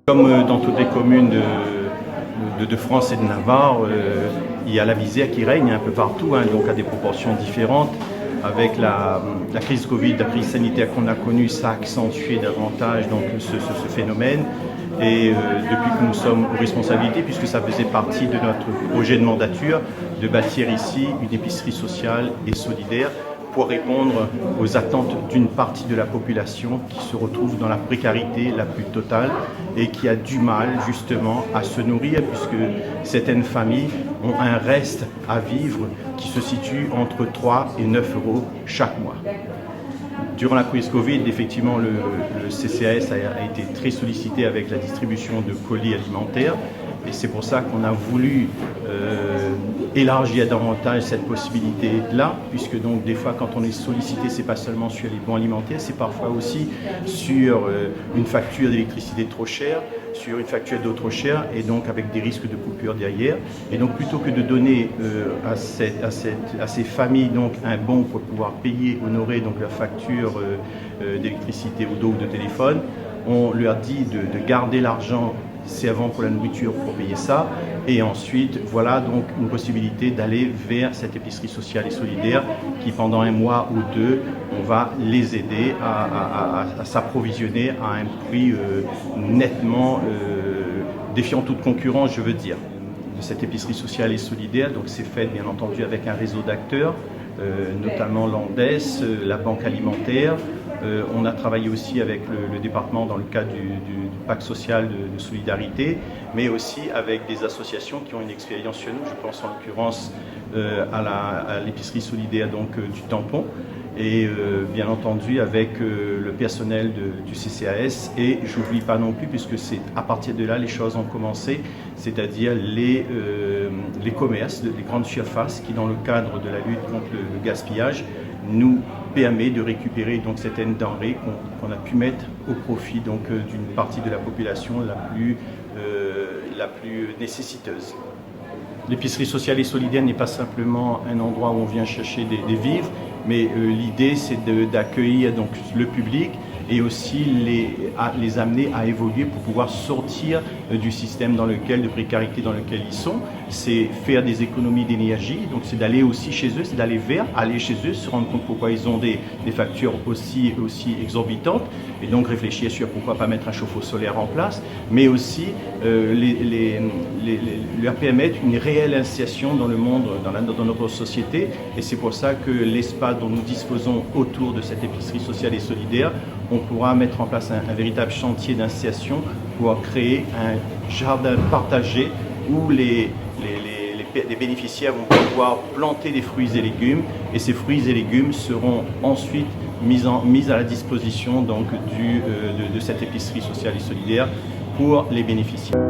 Comme dans toutes les communes de France et de Navarre, il y a la misère qui règne un peu partout, donc à des proportions différentes. Avec la crise Covid, la crise sanitaire qu'on a connue, ça a accentué davantage donc, ce phénomène. Et depuis que nous sommes aux responsabilités, puisque ça faisait partie de notre projet de mandature, de bâtir ici une épicerie sociale et solidaire pour répondre aux attentes d'une partie de la population qui se retrouve dans la précarité la plus totale et qui a du mal justement à se nourrir, puisque certaines familles ont un reste à vivre qui se situe entre 3 et 9 euros chaque mois. Durant la crise Covid, effectivement, le CCAS a été très sollicité avec la distribution de colis alimentaires. Et c'est pour ça qu'on a voulu élargir davantage cette possibilité-là, puisque donc des fois quand on est sollicité, c'est pas seulement sur les bons alimentaires, c'est parfois aussi sur une facture d'électricité trop chère, sur une facture d'eau trop chère, et donc avec des risques de coupure derrière. Et donc plutôt que de donner à ces familles donc un bon pour pouvoir payer, honorer donc leur facture d'électricité ou d'eau ou de téléphone, on leur dit de garder l'argent servant pour la nourriture pour payer ça, et ensuite voilà donc une possibilité d'aller vers cette épicerie sociale et solidaire qui pendant un mois ou deux, on va les aider à s'approvisionner à un prix nettement défiant toute concurrence, je veux dire. De cette épicerie sociale et solidaire, donc c'est fait bien entendu avec un réseau d'acteurs, notamment l'ANDES, la Banque alimentaire. On a travaillé aussi avec le département dans le cadre du pacte social de solidarité, mais aussi avec des associations qui ont une expérience chez nous. Je pense en l'occurrence à l'épicerie solidaire donc, du Tampon, et bien entendu avec le personnel du CCAS. Et je n'oublie pas non plus, puisque c'est à partir de là les choses ont commencé, c'est-à-dire les commerces, les grandes surfaces qui, dans le cadre de la lutte contre le gaspillage, nous permet de récupérer donc certaines denrées qu'on a pu mettre au profit d'une partie de la population la plus nécessiteuse. L'épicerie sociale et solidaire n'est pas simplement un endroit où on vient chercher des vivres, mais l'idée c'est d'accueillir donc le public et aussi les amener à évoluer pour pouvoir sortir du système de précarité dans lequel ils sont. C'est faire des économies d'énergie, donc c'est d'aller aussi chez eux, c'est d'aller aller chez eux, se rendre compte pourquoi ils ont des factures aussi exorbitantes, et donc réfléchir sur pourquoi pas mettre un chauffe-eau solaire en place, mais aussi leur permettre une réelle insertion dans le monde, dans notre société. Et c'est pour ça que l'espace dont nous disposons autour de cette épicerie sociale et solidaire, on pourra mettre en place un véritable chantier d'insertion pour créer un jardin partagé où les bénéficiaires vont pouvoir planter des fruits et légumes, et ces fruits et légumes seront ensuite mis à la disposition donc, de cette épicerie sociale et solidaire pour les bénéficiaires.